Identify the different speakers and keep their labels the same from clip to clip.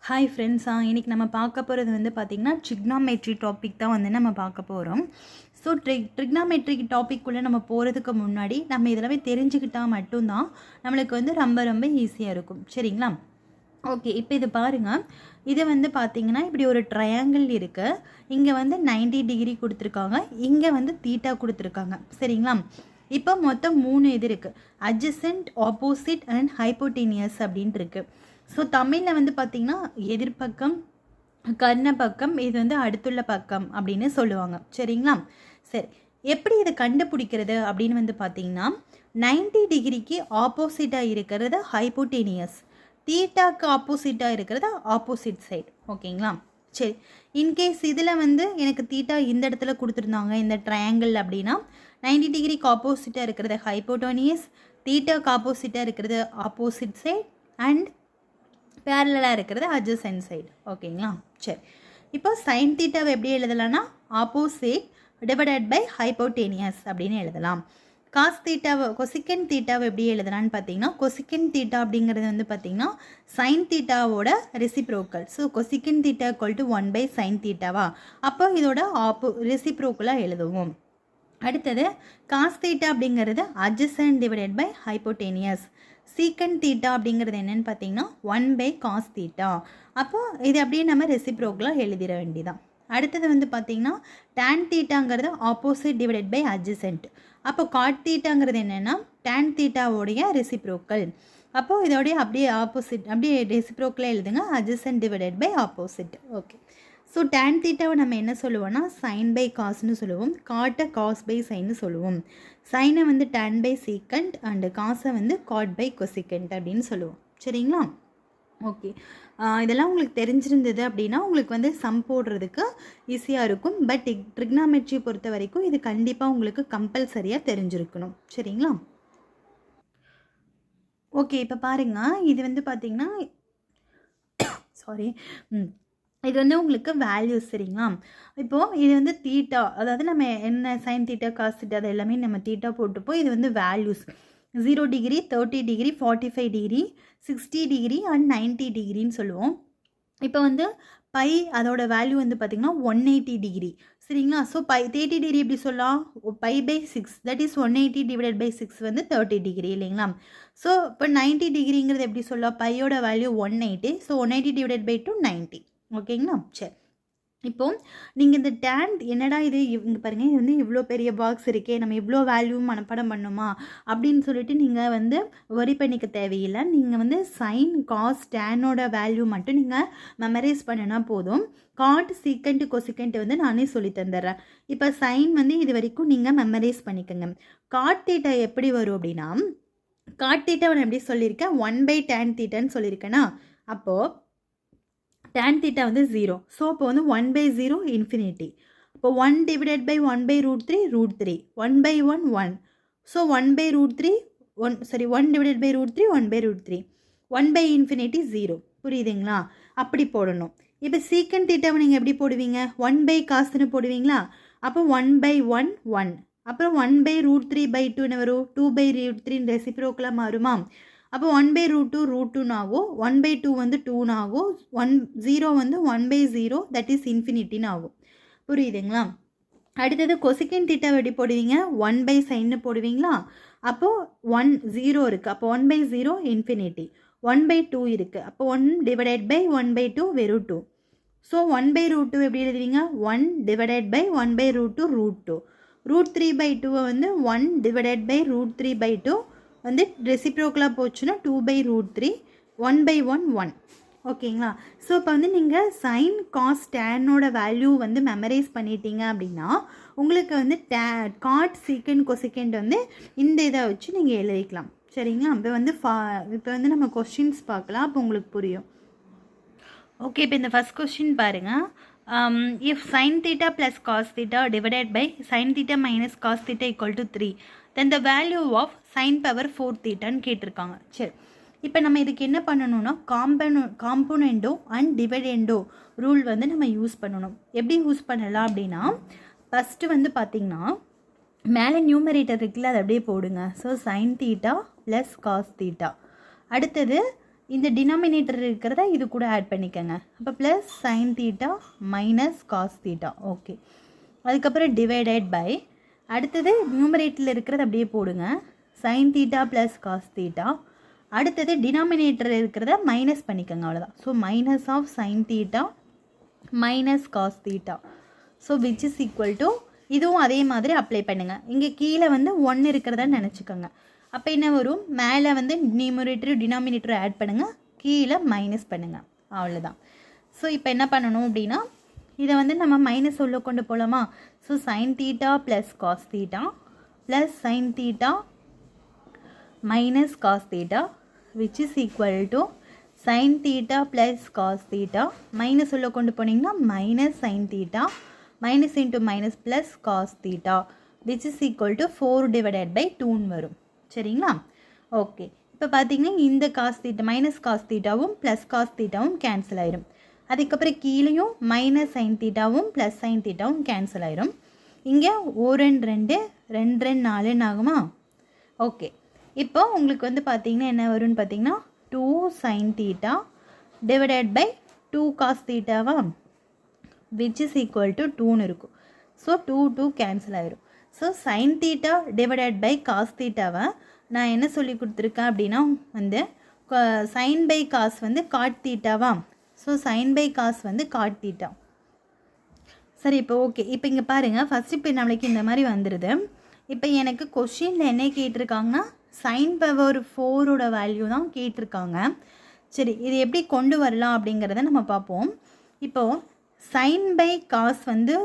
Speaker 1: Hi friends, இன்றைக்கி நம்ம பார்க்க போகிறது வந்து பார்த்திங்கன்னா ட்ரிக்னாமெட்ரி டாபிக் தான் வந்து நம்ம பார்க்க போகிறோம். ஸோ ட்ரிக்னாமெட்ரிக் டாபிக்குள்ளே நம்ம போகிறதுக்கு முன்னாடி நம்ம இதெல்லாமே தெரிஞ்சுக்கிட்டால் மட்டும்தான் நம்மளுக்கு வந்து ரொம்ப ரொம்ப ஈஸியாக இருக்கும். சரிங்களா? ஓகே, இப்போ இது பாருங்கள். இது வந்து பார்த்திங்கன்னா இப்படி ஒரு ட்ரையாங்கிள் இருக்குது. இங்கே வந்து 90 டிகிரி கொடுத்துருக்காங்க, இங்கே வந்து தீட்டா கொடுத்துருக்காங்க. சரிங்களா? இப்போ மொத்தம் 3 இது இருக்குது. அட்ஜசன்ட், ஆப்போசிட் அண்ட் ஹைப்போட்டீனியஸ் அப்படின்ட்டு இருக்குது. ஸோ தமிழில் வந்து பார்த்திங்கன்னா எதிர்பக்கம், கர்ண பக்கம், இது வந்து அடுத்துள்ள பக்கம் அப்படின்னு சொல்லுவாங்க. சரிங்களா? சரி, எப்படி இதை கண்டுபிடிக்கிறது அப்படின்னு வந்து பார்த்திங்கன்னா 90 டிகிரிக்கு ஆப்போசிட்டாக இருக்கிறது ஹைப்போட்டீனியஸ், தீட்டாக்கு ஆப்போசிட்டாக இருக்கிறது ஆப்போசிட் சைடு. ஓகேங்களா? சரி, இன்கேஸ் இதில் வந்து எனக்கு தீட்டா இந்த இடத்துல கொடுத்துருந்தாங்க இந்த ட்ரையாங்கிள் அப்படின்னா 90 டிகிரிக்கு ஆப்போசிட்டாக இருக்கிறது ஹைப்போட்டோனியஸ், தீட்டாக்கு ஆப்போசிட்டாக இருக்கிறது ஆப்போசிட் சைட் அண்ட் பேரலாக இருக்கிறது அட்ஜசன்ட் சைடு. ஓகேங்களா? சரி, இப்போ சைன் தீட்டாவை எப்படி எழுதலாம்னா ஆப்போசிட் டிவைடட் பை ஹைப்போட்டேனியஸ் அப்படின்னு எழுதலாம். காஸ் தீட்டாவை, கொசிக்கன் தீட்டாவை எப்படி எழுதலான்னு பார்த்தீங்கன்னா கொசிக்கன் தீட்டா அப்படிங்கிறது வந்து பார்த்திங்கன்னா சைன் தீட்டாவோட reciprocal. So cosecant theta equal to 1 by sine தீட்டாவா, அப்போ இதோட ரெசிப்ரோக்கலாக எழுதுவோம். அடுத்தது காஸ் தீட்டா அப்படிங்கிறது adjacent divided by hypotenuse. Secant theta அப்படிங்கிறது என்னென்னு பார்த்தீங்கன்னா 1 பை காஸ் தீட்டா. அப்போ இது அப்படியே நம்ம ரெசிப்ரோக்கலாக எழுதிட வேண்டியதான். அடுத்தது வந்து பார்த்திங்கன்னா டேன் தீட்டாங்கிறது ஆப்போசிட் டிவைடட் பை அட்ஜசன்ட். அப்போ காட் தீட்டாங்கிறது என்னென்னா டேன் தீட்டாவோடைய ரெசிப்ரோக்கல். அப்போது இதோடைய அப்படியே ஆப்போசிட், அப்படியே ரெசிப்ரோக்கலாக எழுதுங்க, adjacent divided by opposite. Okay, so tan தீட்டாவை நம்ம என்ன சொல்லுவோம்னா சைன் பை காஸ்ன்னு சொல்லுவோம், காட்டை காஸ் பை சைன்னு சொல்லுவோம், சைனை வந்து டேன் பை சீக்கண்ட் அண்டு காசை வந்து காட் பை கொசிக்கண்ட் அப்படின்னு சொல்லுவோம். சரிங்களா? ஓகே, இதெல்லாம் உங்களுக்கு தெரிஞ்சிருந்தது அப்படின்னா உங்களுக்கு வந்து சம் போடுறதுக்கு ஈஸியாக இருக்கும். பட் ட்ரிக்னாமெட்ரி பொறுத்த வரைக்கும் இது கண்டிப்பாக உங்களுக்கு கம்பல்சரியாக தெரிஞ்சிருக்கணும். சரிங்களா? ஓகே, இப்போ பாருங்கள், இது வந்து பார்த்திங்கன்னா சாரி இது வந்து உங்களுக்கு வேல்யூஸ். சரிங்களா? இப்போது இது வந்து தீட்டா, அதாவது நம்ம என்ன சைன் தீட்டா காஸ் தீட்டா அது எல்லாமே நம்ம தீட்டா போட்டுப்போம். இது வந்து values 0 degree, 30 degree, 45 degree, 60 degree and 90 டிகிரின்னு சொல்லுவோம். இப்போ வந்து பை அதோட வேல்யூ வந்து பார்த்திங்கன்னா 180 டிகிரி. சரிங்களா? ஸோ 30 டிகிரி எப்படி சொல்லலாம், pi by 6, that is 180 divided by 6 வந்து 30 டிகிரி இல்லைங்களா? ஸோ இப்போ 90 டிகிரிங்கிறது எப்படி சொல்லலாம், பையோட வேல்யூ 180, ஸோ 180 டிவைடட் பை 2 90. ஓகேங்களா? சரி, இப்போது நீங்கள் இந்த டேன் என்னடா இது இங்கே பாருங்கள், இது வந்து இவ்வளோ பெரிய பாக்ஸ் இருக்கே, நம்ம இவ்வளோ வேல்யூ மனப்பாடம் பண்ணுமா அப்படின்னு சொல்லிட்டு நீங்கள் வந்து வரி பண்ணிக்க தேவையில்லை. நீங்கள் வந்து சைன் காஸ் டேனோட வேல்யூ மட்டும் நீங்கள் மெமரைஸ் பண்ணினா போதும். காட் சீக்கண்ட் கொசிக்கண்ட் வந்து நானே சொல்லி தந்துடுறேன். இப்போ சைன் வந்து இது வரைக்கும் நீங்கள் மெமரைஸ் பண்ணிக்கோங்க. காட் தீட்டா எப்படி வரும் அப்படின்னா, காட் தீட்டா நான் எப்படி சொல்லியிருக்கேன் 1 பை டேன் தீட்டான்னு சொல்லியிருக்கேன்னா, அப்போது tan theta வந்து 0. ஸோ அப்போ வந்து 1 by 0 இன்ஃபினிட்டி. இப்போ 1 டிவைடட் பை 1 பை √3 √3, 1 by 1 1. ஸோ 1 by √3 1 divided by √3 1 by √3, 1 by infinity 0. புரியுதுங்களா? அப்படி போடணும். இப்போ சீக்கண்ட் தீட்டாவை நீங்கள் எப்படி போடுவீங்க, 1 by காசுன்னு போடுவீங்களா? அப்போ 1 by 1 1, அப்புறம் 1 by √3 by 2 என்ன வரும், 2 by √3 ரெசிப்ரோக்கலாக மாறுமா? அப்போ 1 by √2 √2 ஆகும், 1 by 2 வந்து 2 ஆகும், 0 வந்து 1 by 0 தட் இஸ் இன்ஃபினிட்டின்னு ஆகும். புரியுதுங்களா? அடுத்தது கொசிக்கன் தீட்டாவை எப்படி போடுவீங்க, 1 by சைன்னு போடுவீங்களா? அப்போது 1 0 இருக்குது, அப்போ 1 by 0 இன்ஃபினிட்டி, 1 by 2 இருக்குது, அப்போ 1 டிவைடட் பை 1 by 2 வெறும் 2. ஸோ 1 by √2 எப்படி எழுதுவீங்க, 1 டிவைடட் பை 1 by √2 √2, √3 by 2 வந்து 1 டிவைடட் பை √3 by 2 வந்து ரெசிப்ரோக்கலாக போச்சுன்னா 2 by √3, 1 by 1 1. ஓகேங்களா? ஸோ இப்போ வந்து நீங்கள் சைன் காஸ் டேனோட வேல்யூ வந்து மெமரைஸ் பண்ணிட்டீங்க அப்படின்னா உங்களுக்கு வந்து காட் சீக்கண்ட் கொசிக்கண்ட் வந்து இந்த இதை வச்சு நீங்கள் எழுதிக்கலாம். சரிங்களா? இப்போ வந்து நம்ம கொஸ்டின்ஸ் பார்க்கலாம், அப்போ உங்களுக்கு புரியும். ஓகே, இப்போ இந்த ஃபஸ்ட் கொஸ்டின் பாருங்கள். If sin theta plus cos theta divided by sin theta minus cos theta equal to 3, then the value of sin power 4 thetaன்னு கேட்டிருக்காங்க. சரி, இப்போ நம்ம இதுக்கு என்ன பண்ணணும்னா காம்போனெண்டோ அண்ட் டிவைடெண்டோ ரூல் வந்து நம்ம யூஸ் பண்ணணும். எப்படி யூஸ் பண்ணலாம் அப்படின்னா, ஃபஸ்ட்டு வந்து பார்த்திங்கன்னா மேலே நியூமரேட்டர் இருக்குல்ல, அதை அப்படியே போடுங்க. So sin theta plus cos theta. அடுத்தது இந்த டினாமினேட்டர் இருக்கிறத இது கூட ஆட் பண்ணிக்கோங்க. அப்போ plus sine theta minus cos theta. Okay, அதுக்கப்புறம் டிவைடட் பை, அடுத்தது நியூமரேட்டரில் இருக்கிறத அப்படியே போடுங்க, sine theta plus cos theta. அடுத்தது டினாமினேட்டர் இருக்கிறத மைனஸ் பண்ணிக்கோங்க, அவ்வளோதான். So minus of sine theta minus cos theta. So which is equal to, இதுவும் அதே மாதிரி அப்ளை பண்ணுங்கள். இங்கே கீழே வந்து 1 இருக்கிறதா நினச்சிக்கோங்க. அப்போ என்ன வரும், மேலே வந்து நியூமரேட்டர் டினாமினேட்டர் ஆட் பண்ணுங்கள், கீழே மைனஸ் பண்ணுங்கள், அவ்வளோதான். ஸோ இப்போ என்ன பண்ணணும் அப்படின்னா, இதை வந்து நம்ம மைனஸ் உள்ள கொண்டு போகலாமா. So sine theta plus cos theta plus sine theta minus cos theta which is equal to sine theta plus cos theta minus உள்ள கொண்டு போனீங்கன்னா minus sine theta minus into minus plus cos theta which is equal to 4 divided by 2ன்னு வரும். சரிங்களா? Okay, இப்போ பார்த்தீங்கன்னா இந்த cos theta minus cos தீட்டாவும் ப்ளஸ் காஸ் தீட்டாவும் கேன்சல் ஆயிரும். அதுக்கப்புறம் கீழேயும் மைனஸ் சைன் தீட்டாவும் ப்ளஸ் சைன் தீட்டாவும் கேன்சல் ஆயிரும். இங்கே 1 2 2 4 ஆகுமா? ஓகே, இப்போ உங்களுக்கு வந்து பார்த்தீங்கன்னா என்ன வரும்னு பார்த்தீங்கன்னா 2 sine theta divided by 2 cos தீட்டாவா விச் இஸ் ஈக்குவல் டு 2ன்னு இருக்கும். ஸோ 2 கேன்சல் ஆயிரும். So sine theta divided by cos தீட்டாவை நான் என்ன சொல்லி கொடுத்துருக்கேன் அப்படின்னா வந்து சைன் பை காஸ் வந்து காட் தீட்டாவா. ஸோ சைன் பை காஸ் வந்து காட் தீட்டா. சரி, இப்போ ஓகே, இப்போ இங்கே பாருங்கள், ஃபஸ்ட்டு இப்போ நம்மளுக்கு இந்த மாதிரி வந்துடுது. இப்போ எனக்கு கொஷினில் என்ன கேட்டிருக்காங்கன்னா சைன் பவர் 4ஓட வேல்யூ தான் கேட்டிருக்காங்க. சரி, இது எப்படி கொண்டு வரலாம் அப்படிங்கிறத நம்ம பார்ப்போம். இப்போது சைன் பை காஸ் வந்து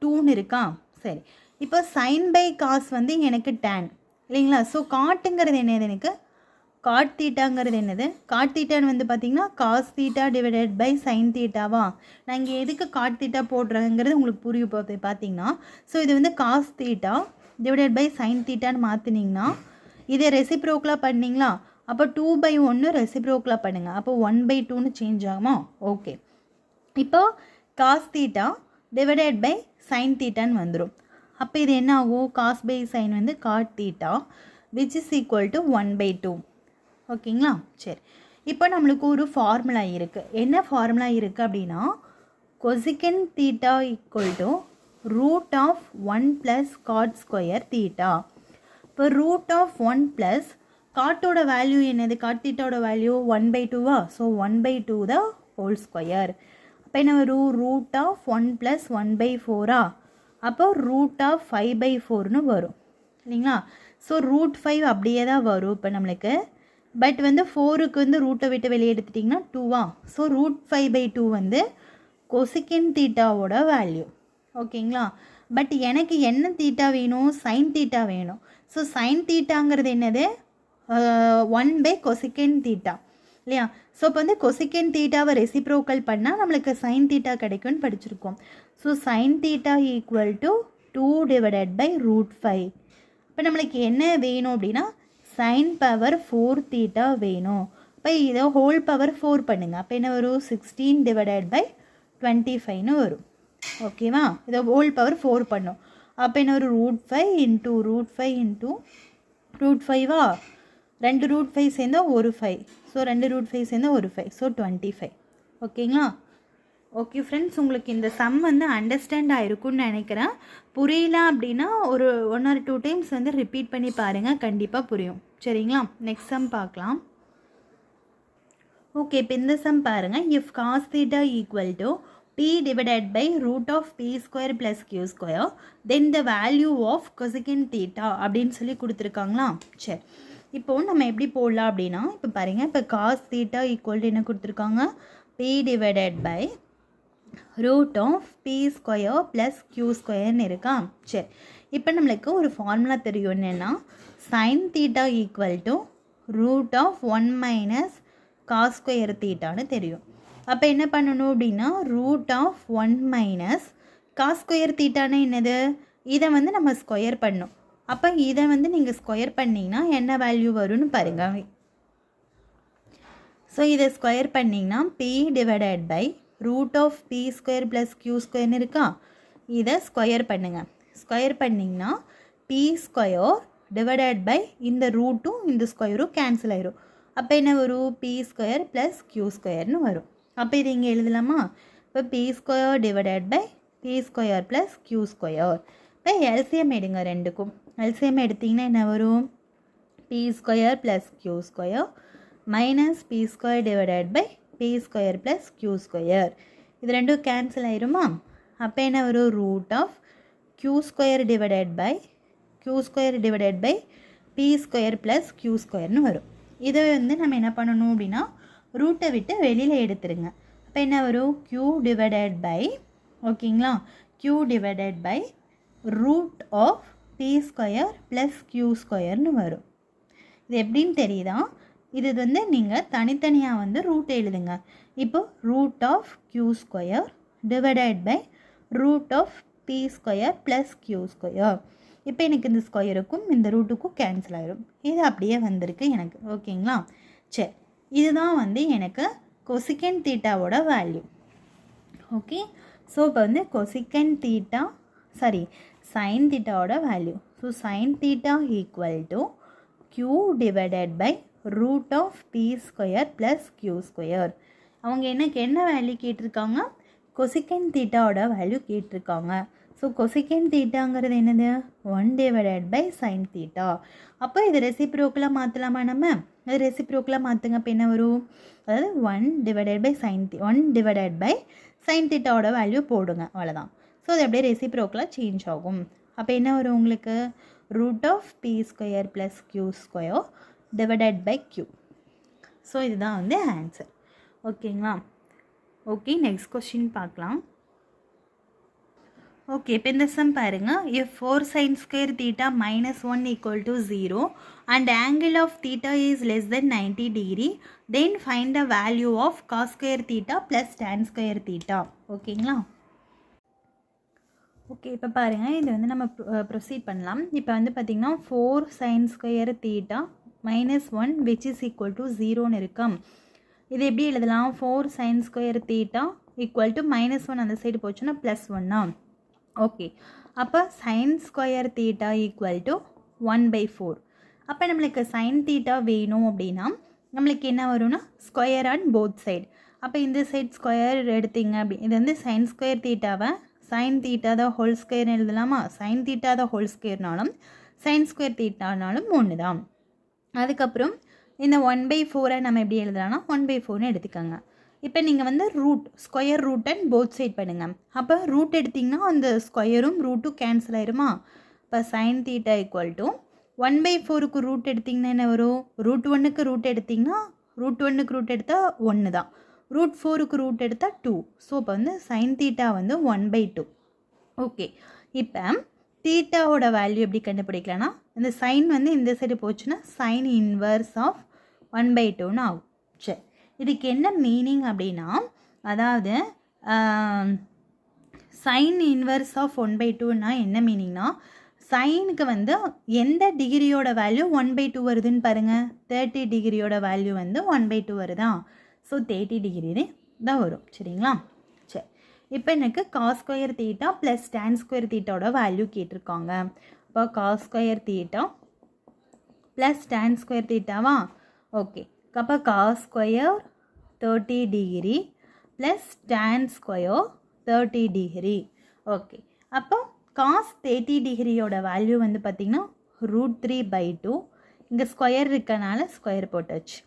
Speaker 1: 2ன்னு இருக்கா. சரி, இப்போ சைன் பை காஸ் வந்து எனக்கு tan இல்லைங்களா. ஸோ காட்டுங்கிறது என்னது, எனக்கு காட் தீட்டாங்கிறது என்னது, காட் தீட்டான்னு வந்து பார்த்திங்கன்னா cos theta divided by sine தீட்டாவா. நான் இங்கே எதுக்கு காட் தீட்டா போடுறேங்கிறது உங்களுக்கு புரியும் பார்த்தீங்கன்னா. ஸோ இது வந்து cos theta divided by sine தீட்டான்னு மாற்றினீங்கன்னா இதை ரெசிப்ரோக்கலாக பண்ணிங்களா. அப்போ 2/1 ரெசிப்ரோக்கலாக பண்ணுங்கள். அப்போ 1/2ன்னு சேஞ்ச் ஆகுமா. ஓகே, இப்போ cos theta divided by sine தீட்டான்னு வந்துடும். அப்போ இது என்ன ஆகும், காஸ் பை சைன் வந்து cot theta which is equal to 1/2. ஓகேங்களா? சரி, இப்போ நம்மளுக்கு ஒரு ஃபார்முலா இருக்குது. என்ன ஃபார்முலா இருக்குது அப்படின்னா cosecant theta equal to root of 1 plus cot square theta. இப்போ ரூட் ஆஃப் 1 ப்ளஸ் காட்டோட வேல்யூ என்னது, காட் தீட்டாவோட வேல்யூ 1/2வா. So 1/2 the whole square. அப்போ என்ன வரும், ரூட் ஆஃப் 1 ப்ளஸ் 1/4ஆ. அப்போ ரூட் ஆஃப் 5/4ன்னு வரும் இல்லைங்களா. ஸோ ரூட் 5 அப்படியே தான் வரும் இப்போ நம்மளுக்கு. பட் வந்து 4க்கு வந்து ரூட்டை விட்டு வெளியே எடுத்துட்டிங்கன்னா 2வா. ஸோ ரூட் 5/2 வந்து கொசிகன் தீட்டாவோட வேல்யூ. ஓகேங்களா? பட் எனக்கு என்ன தீட்டா வேணும், சைன் தீட்டா வேணும். ஸோ சைன் தீட்டாங்கிறது என்னது, 1/கொசிகன் தீட்டா இல்லையா. ஸோ இப்போ வந்து கொசிகன் தீட்டாவை ரெசிப்ரோக்கல் பண்ணால் நம்மளுக்கு சைன் தீட்டா கிடைக்கும்னு படிச்சிருக்கோம். So sine theta equal to 2 divided by root 5. இப்போ நம்மளுக்கு என்ன வேணும் அப்படின்னா சைன் பவர் 4 தீட்டா வேணும். இப்போ இதை ஹோல் பவர் 4 பண்ணுங்கள். அப்போ என்ன வரும், 16 டிவைடட் பை 25ன்னு வரும். ஓகேவா? இதை ஹோல் பவர் 4 பண்ணும். அப்போ என்ன ஒரு root 5 into root 5 into root 5வா. 2 ரூட் 5 சேர்ந்தால் ஒரு 5. ஸோ 2 ரூட் 5 சேர்ந்தால் ஒரு 5. ஸோ 25. ஓகேங்களா? ஓகே ஃப்ரெண்ட்ஸ், உங்களுக்கு இந்த சம் வந்து அண்டர்ஸ்டாண்ட் ஆகிருக்குன்னு நினைக்கிறேன். புரியல அப்படின்னா ஒரு 1 or 2 டைம்ஸ் வந்து ரிப்பீட் பண்ணி பாருங்கள், கண்டிப்பாக புரியும். சரிங்களா? நெக்ஸ்ட் சம் பார்க்கலாம். ஓகே, இப்போ இந்த சம் பாருங்கள். If cos theta equal to p divided by root of p square plus q square then the value of cosecant theta அப்படின்னு சொல்லி கொடுத்துருக்காங்களா. சரி, இப்போது நம்ம எப்படி போடலாம் அப்படின்னா, இப்போ பாருங்கள், இப்போ காஸ் தீட்டா ஈக்குவல் டு என்ன கொடுத்துருக்காங்க, p divided by root of p square plus q squareன்னு இருக்கா. சரி, இப்போ நம்மளுக்கு ஒரு ஃபார்முலா தெரியும், என்னென்னா sin theta equal to root of 1 minus cos square thetaன்னு தெரியும். அப்போ என்ன பண்ணணும் அப்படின்னா root of 1 minus cos square தீட்டானா என்னது, இதை வந்து நம்ம ஸ்கொயர் பண்ணணும். அப்போ இதை வந்து நீங்கள் ஸ்கொயர் பண்ணிங்கன்னா என்ன வேல்யூ வரும்னு பாருங்கள். ஸோ இதை ஸ்கொயர் பண்ணிங்கன்னா p divided by root of p square plus q ஸ்கொயர்னு இருக்கா. இதை ஸ்கொயர் பண்ணுங்கள். ஸ்கொயர் பண்ணிங்கன்னா p ஸ்கொயர் டிவைடட் பை இந்த ரூட்டும் இந்த ஸ்கொயரும் கேன்சல் ஆயிரும். அப்போ என்ன வரும் பி ஸ்கொயர் ப்ளஸ் கியூ ஸ்கொயர்னு வரும். அப்போ இது இங்கே எழுதலாமா? இப்போ p square divided by p square plus Q square. இப்போ எல்சிஎம் எடுங்க ரெண்டுக்கும். எல்சிஎம் எடுத்திங்கன்னா என்ன வரும்? P square plus Q square minus p square divided by p square plus Q square. இது ரெண்டும் கேன்சல் ஆயிருமா? அப்போ என்ன வரும்? Root of q square divided by p square plus q ஸ்கொயர்னு வரும். இதை வந்து நம்ம என்ன பண்ணணும் அப்படின்னா ரூட்டை விட்டு வெளியில் எடுத்துருங்க. அப்போ என்ன வரும்? க்யூ டிவைடட் பை ஓகேங்களா q divided by root of B square plus q ஸ்கொயர்னு வரும். இது எப்படின்னு தெரியுதா? இது வந்து நீங்கள் தனித்தனியாக வந்து ரூட் எழுதுங்க. இப்போ root of q square divided by root of B square plus Q square. இப்போ எனக்கு இந்த ஸ்கொயருக்கும் இந்த ரூட்டுக்கும் கேன்சல் ஆகிடும். இது அப்படியே வந்திருக்கு எனக்கு. ஓகேங்களா? சரி, இதுதான் வந்து எனக்கு கொசிகன் தீட்டாவோட வேல்யூ. ஓகே, ஸோ இப்போ வந்து கொசிகன் தீட்டா சைன் தீட்டாவோட value. So sine theta equal to Q divided by root of B square plus Q square. அவங்க எனக்கு என்ன வேல்யூ கேட்டிருக்காங்க? கொசிகன் தீட்டாவோட வேல்யூ கேட்டிருக்காங்க. ஸோ கொசிகன் தீட்டாங்கிறது என்னது? 1 டிவைடட் பை சைன் தீட்டா. அப்போ இது ரெசிப்ரோக்கலாக மாற்றலாமா? நம்ம அது ரெசிப்ரோக்கலாக மாற்றுங்க. அப்போ என்ன வரும்? அதாவது 1 டிவைடட் பை சைன் தீட்டாவோட வேல்யூ போடுங்க, அவ்வளோதான். ஸோ அது அப்படியே ரெசிப்ரோக்கலாக சேஞ்ச் ஆகும். அப்போ என்ன வரும் உங்களுக்கு? Root of B square plus Q square divided by q. So இதுதான் வந்து ஆன்சர். ஓகேங்களா? ஓகே, நெக்ஸ்ட் கொஸ்டின் பார்க்கலாம். ஓகே, இப்போ இந்த சம் பாருங்கள். If 4 sin square theta minus 1 equal to 0 and angle of theta is less than 90 degree, then find the value of cos square theta plus tan square theta. ஓகேங்களா? Okay, இப்போ பாருங்கள், இது வந்து நம்ம ப்ரொசீட் பண்ணலாம். இப்போ வந்து பார்த்திங்கன்னா 4 sin square theta minus 1 which is equal to 0ன்னு இருக்கும். இது எப்படி எழுதலாம்? 4 sin square theta equal to minus 1 அந்த சைடு போச்சுன்னா ப்ளஸ் 1. ஓகே, அப்போ சைன் ஸ்கொயர் தீட்டா ஈக்குவல் டு 1/4. அப்போ நம்மளுக்கு சைன் தீட்டா வேணும் அப்படின்னா நம்மளுக்கு என்ன வரும்னா ஸ்கொயர் ஆன் போத் சைடு. அப்போ இந்த சைட் ஸ்கொயர் எடுத்திங்க அப்படி இது வந்து சைன் ஸ்கொயர் தீட்டாவை சைன் தீட்டா தான் ஹோல் ஸ்கொயர்னு எழுதலாமா? சைன் தீட்டா தான் ஹோல் ஸ்கொயர்னாலும் சைன் ஸ்கொயர் தீட்டானாலும் ஒன்று தான். அதுக்கப்புறம் இந்த 1/4 நம்ம எப்படி எழுதலாம்னா 1/4ன்னு எடுத்துக்கோங்க. இப்போ நீங்கள் வந்து square root and both side பண்ணுங்கள். அப்போ ரூட் எடுத்திங்கன்னா அந்த ஸ்கொயரும் ரூட்டும் கேன்சல் ஆயிருமா? இப்போ சைன் தீட்டா ஈக்குவல் டு 1/4க்கு ரூட் எடுத்திங்கன்னா என்ன வரும்? ரூட் 1க்கு ரூட் எடுத்திங்கன்னா ரூட் 1க்கு ரூட் எடுத்தால் 1 தான். ரூட் 4க்கு ரூட் எடுத்தால் 2. ஸோ இப்போ வந்து சைன் தீட்டா வந்து 1/2. ஓகே, இப்போ தீட்டாவோட வேல்யூ எப்படி கண்டுபிடிக்கலாம்னா இந்த சைன் வந்து இந்த சைடு போச்சுன்னா சைன் இன்வர்ஸ் ஆஃப் 1/2ன்னு ஆகும். சரி, இதுக்கு என்ன மீனிங் அப்படின்னா அதாவது சைன் இன்வர்ஸ் ஆஃப் 1/2ன்னா என்ன மீனிங்னா சைனுக்கு வந்து எந்த டிகிரியோட வேல்யூ 1/2 வருதுன்னு பாருங்கள். 30 டிகிரியோட வேல்யூ வந்து 1/2 வருதா? ஸோ 30 டிகிரி தான் வரும். சரிங்களா? சரி, இப்போ எனக்கு cos square theta plus tan square தீட்டாவோட வேல்யூ கேட்டிருக்காங்க. இப்போ cos square theta plus tan square தீட்டாவா? ஓகே, அப்போ cos square 30 degree plus tan square 30 degree. Okay, அப்போ காஸ் 30 டிகிரியோட வேல்யூ வந்து பார்த்திங்கன்னா √3/2. இங்கே ஸ்கொயர் இருக்கனால ஸ்கொயர் போட்டாச்சு.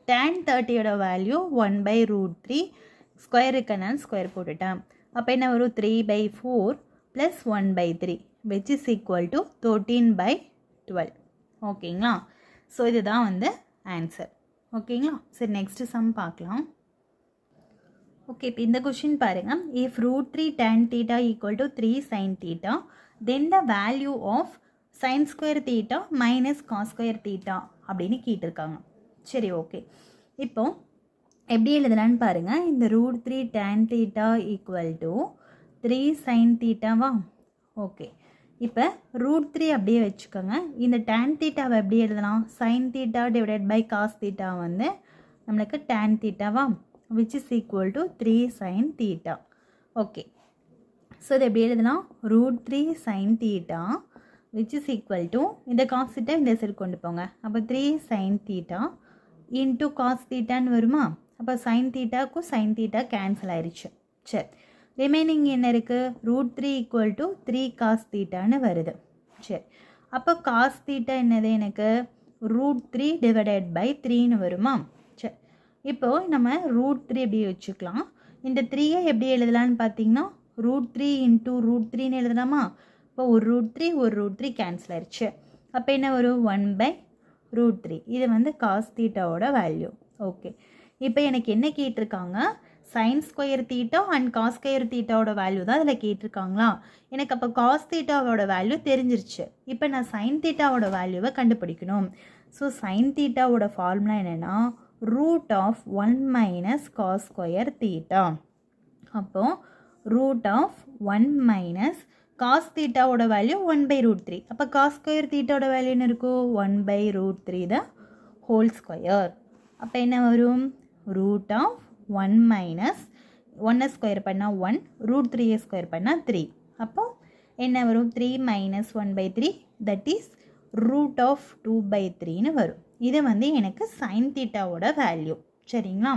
Speaker 1: tan 30யோட வேல்யூ 1/√3. ஸ்கொயர் இருக்கனால ஸ்கொயர் போட்டுட்டேன். அப்போ என்ன வரும்? 3/4 plus 1/3 which is equal to 13/12. ஓகேங்களா? ஸோ இதுதான் வந்து ஆன்சர். ஓகேங்களா? சரி, நெக்ஸ்ட்டு சம் பார்க்கலாம். ஓகே, இப்போ இந்த கொஷின் பாருங்கள். If √3 tan theta equal to 3 sin theta, then the value of sin square theta minus cos square theta அப்படின்னு கேட்டிருக்காங்க. சரி, ஓகே, இப்போ எப்படி எழுதலான்னு பாருங்கள். இந்த √3 tan theta equal to 3 sin thetaவா? Okay, இப்போ √3 அப்படியே வச்சுக்கோங்க. இந்த tan thetaவை எப்படி எழுதலாம்? sin theta divided by cos theta வந்து நம்மளுக்கு tan thetaவா? which is equal to 3 sin theta. Okay, so இது எப்படி எழுதலாம்? √3 sin theta which is equal to இந்த காஸ் theta இந்த சைடு கொண்டு போங்க. அப்போ 3 sin theta இன்ட்டு காஸ் தீட்டான்னு வருமா? அப்போ சைன் தீட்டாக்கும் சைன் தீட்டா கேன்சல் ஆயிடுச்சு. சரி, ரிமைனிங் என்ன இருக்குது? √3 = 3 காஸ் தீட்டான்னு வருது. சரி, அப்போ காஸ் தீட்டா என்னது? எனக்கு √3 / 3ன்னு வருமா? சரி, இப்போது நம்ம √3 எப்படி வச்சுக்கலாம்? இந்த 3யை எப்படி எழுதலான்னு பார்த்தீங்கன்னா √3 × √3ன்னு எழுதலாமா? இப்போ ஒரு √3 ஒரு √3 கேன்சல் ஆயிடுச்சு. அப்போ என்ன வரும்? 1/√3. இது வந்து காஸ் தீட்டாவோட வேல்யூ. ஓகே, இப்போ எனக்கு என்ன கேட்டிருக்காங்க? Sine square theta and cos square தீட்டாவோட வேல்யூ தான் அதில் கேட்டிருக்காங்களா? எனக்கு அப்போ காஸ் தீட்டாவோட வேல்யூ தெரிஞ்சிருச்சு. இப்போ நான் சைன் தீட்டாவோட வேல்யூவை கண்டுபிடிக்கணும். ஸோ சைன் தீட்டாவோட ஃபார்முலா என்னென்னா √1 - cos ஸ்கொயர் தீட்டா. அப்போது √1 - cos தீட்டாவோட வேல்யூ 1/√3. அப்போ காஸ் ஸ்கொயர் தீட்டாவோட வேல்யூ என்ன இருக்கும்? 1/√3 த ஹோல் ஸ்கொயர். அப்போ என்ன வரும்? √1 - 1 ஸ்கொயர் பண்ணால் 1, √3 ஸ்கொயர் பண்ணால் 3. அப்போ என்ன வரும்? 3 - 1/3 தட் இஸ் √2/3ன்னு வரும். இது வந்து எனக்கு சைன் தீட்டாவோட வேல்யூ. சரிங்களா?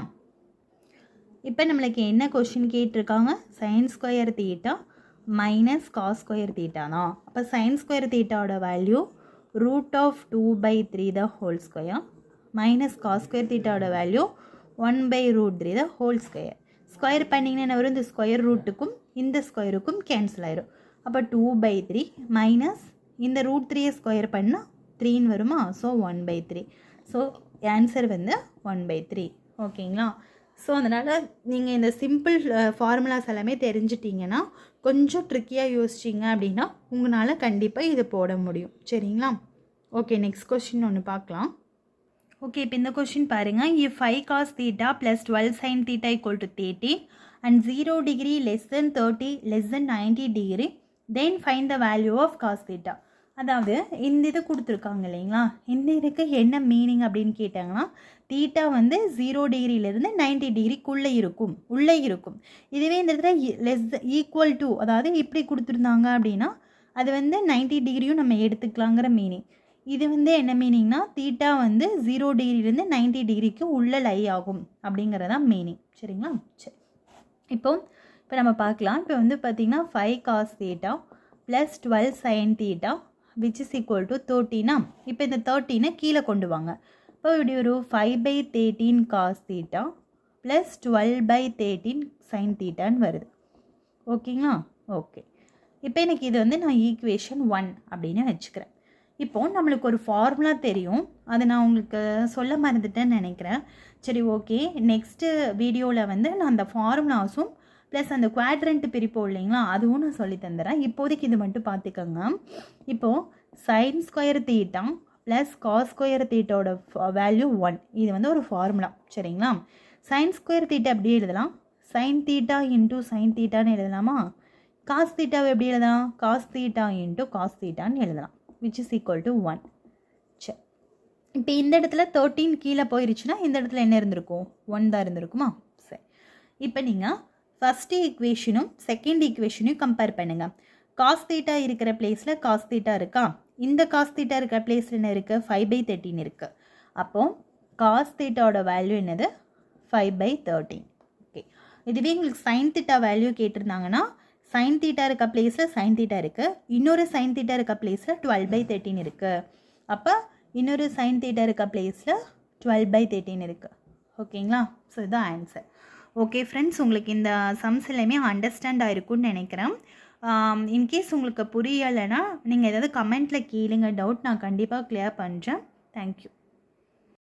Speaker 1: இப்போ நம்மளுக்கு என்ன கொஷின் கேட்டிருக்காங்க? Sine square theta minus cos square theta தான். அப்போ சைன் ஸ்கொயர் தீட்டாவோட value √2/3 the whole square minus cos square தீட்டாவோட value 1/√3 the whole square. Square பண்ணிங்கன்னா என்ன வரும்? இந்த ஸ்கொயர் ரூட்டுக்கும் இந்த ஸ்கொயருக்கும் கேன்சல் ஆயிரும். அப்போ 2/3 மைனஸ் இந்த √3 ஸ்கொயர் பண்ணால் 3ன்னு வருமா? ஸோ 1/3. ஸோ ஆன்சர் வந்து 1/3. ஓகேங்களா? ஸோ அதனால் நீங்கள் இந்த சிம்பிள் ஃபார்முலாஸ் எல்லாமே தெரிஞ்சிட்டிங்கன்னா கொஞ்சம் ட்ரிக்கியாக யோசிச்சிங்க அப்படின்னா உங்களால் கண்டிப்பாக இதை போட முடியும். சரிங்களா? ஓகே, நெக்ஸ்ட் கொஷின் ஒன்று பார்க்கலாம். ஓகே, இப்போ இந்த கொஷின் பாருங்கள். If 5 cos theta + 12 sin theta = 30 and 0 degree less than 30 less than 90 degree then find the value of cos theta. அதாவது இந்த இது கொடுத்துருக்காங்க இல்லைங்களா? இந்த இதுக்கு என்ன மீனிங் அப்படின்னு கேட்டாங்கன்னா தீட்டா வந்து 0 டிகிரியிலேருந்து 90 டிகிரிக்குள்ளே உள்ளே இருக்கும். இதுவே இந்த இடத்துல ஈக்குவல் டு, அதாவது இப்படி கொடுத்துருந்தாங்க அப்படின்னா அது வந்து 90 டிகிரியும் நம்ம எடுத்துக்கலாங்கிற மீனிங். இது வந்து என்ன மீனிங்னா தீட்டா வந்து 0 டிகிரிலேருந்து 90 டிகிரிக்கு உள்ளே லை ஆகும் அப்படிங்கிறதான் மீனிங். சரிங்களா? சரி, இப்போ நம்ம பார்க்கலாம். இப்போ வந்து பார்த்திங்கன்னா 5 cos theta + 12 sin theta which is equal to 30னா, இப்போ இந்த 30னை கீழே கொண்டு வாங்க. இப்போ இப்படி ஒரு 5/13 cos theta + 12/13 sin thetaன்னு வருது. ஓகேங்களா? ஓகே, இப்போ எனக்கு இது வந்து நான் ஈக்குவேஷன் 1 அப்படின்னு வச்சுக்கிறேன். இப்போது நம்மளுக்கு ஒரு ஃபார்முலா தெரியும், அதை நான் உங்களுக்கு சொல்ல மறந்துட்டேன்னு நினைக்கிறேன். சரி, ஓகே, நெக்ஸ்ட்டு வீடியோவில் வந்து நான் அந்த ஃபார்முலாஸும் ப்ளஸ் அந்த குவாட்ரண்ட் பிரிப்போம் இல்லைங்களா, அதுவும் நான் சொல்லி தந்துடுறேன். இப்போதைக்கு இது மட்டும் பார்த்துக்கோங்க. இப்போது sine square theta plus cos square தீட்டாவோட வேல்யூ 1. இது வந்து ஒரு ஃபார்முலா. சரிங்களா? சைன் ஸ்கொயர் தீட்டா எப்படி எழுதலாம்? சைன் தீட்டா இன்ட்டு சைன் தீட்டான்னு எழுதலாமா? காஸ் தீட்டாவை எப்படி எழுதலாம்? காஸ் தீட்டா இன்ட்டு காஸ் தீட்டான்னு எழுதலாம் which is equal to 1. சரி, இப்போ இந்த இடத்துல 13 கீழே போயிருச்சுன்னா இந்த இடத்துல என்ன இருந்திருக்கும்? 1 தான் இருந்திருக்குமா? சரி, இப்போ நீங்கள் ஃபஸ்ட்டு ஈக்குவேஷனும் செகண்ட் ஈக்குவேஷனையும் கம்பேர் பண்ணுங்கள். காஸ் தீட்டா இருக்கிற பிளேஸில் காஸ் தீட்டா இருக்கா? இந்த காஸ் தீட்டா இருக்கிற பிளேஸில் என்ன இருக்குது? 5/13 இருக்குது. அப்போது காஸ் தீட்டாவோட வேல்யூ என்னது? 5/13. ஓகே, இதுவே உங்களுக்கு சைன் தீட்டா வேல்யூ கேட்டிருந்தாங்கன்னா சைன் தீட்டா இருக்க பிளேஸில் சைன் தீட்டா இருக்குது, இன்னொரு சைன் தீட்டா இருக்க பிளேஸில் 12/13 இருக்குது. அப்போ இன்னொரு சைன் தீட்டா இருக்க பிளேஸில் 12/13 இருக்குது. ஓகேங்களா? ஸோ இதுதான் ஆன்சர். ஓகே ஃப்ரெண்ட்ஸ், உங்களுக்கு இந்த சம்ஸ் எல்லாமே அண்டர்ஸ்டாண்ட் ஆகிருக்குன்னு நினைக்கிறேன். இன்கேஸ் உங்களுக்கு புரியலைன்னா நீங்கள் ஏதாவது கமெண்ட்டில் கேளுங்க, டவுட் நான் கண்டிப்பாக கிளியர் பண்ணுறேன். தேங்க்யூ.